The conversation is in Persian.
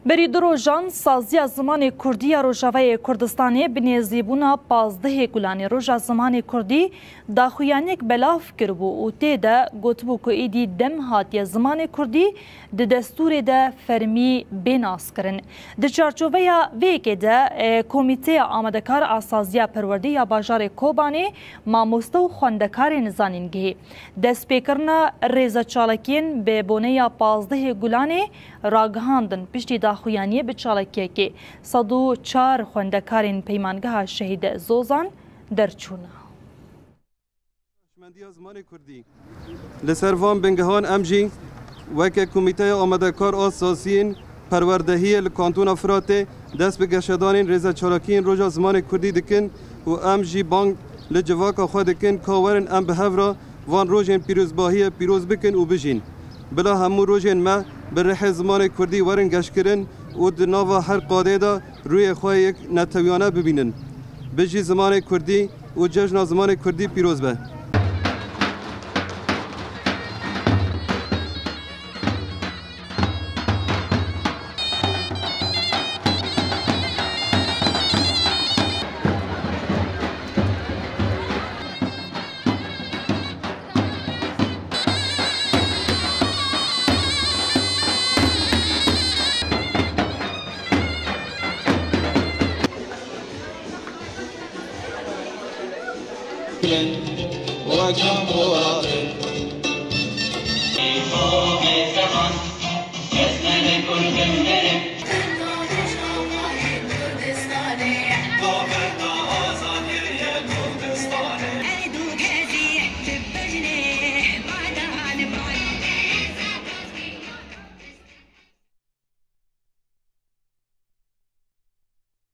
بریدروژان سازی زمان کردی روجاوی کردستانی بنیازیبونا 15 گلانی روجا زمان کردی داخویانیک بلاف کربو و تیدا گوتبو که ایدی دم هاتی زمان کردی د دستور ده فرمی بیناس کرن. د چارچوبه ویکی ده کمیته آمدکار آسازیا پروردی یا باجار کوبانی ماموسته و خوندکار نزانینگی. دست پیکرنا ریزا چالکین به بونه یا 15 گلانی راگهاندن پشتی داخویانی به چالکیه که 104 خوندکارین پیمانگاه شهید زوزان درچونه. لسر وان بنگهان امجی وکه کمیته آمدکار آساسین پروردهی لکانتون فراته دست به گشتدانین ریزا چالکین روژا زمان کردی دکن و امجی بانگ لجواک خود دکن کاورن ام به هفرا وان روژین پیروزباهی پیروز بکن و بجین بلا همو روژین ما بر زمان کردی ورن گشت کرن و دناوا هر قاده دا روی خواه یک نتویانه ببینن بجی زمان کردی و جشن زمان کردی پیروز به وجمهور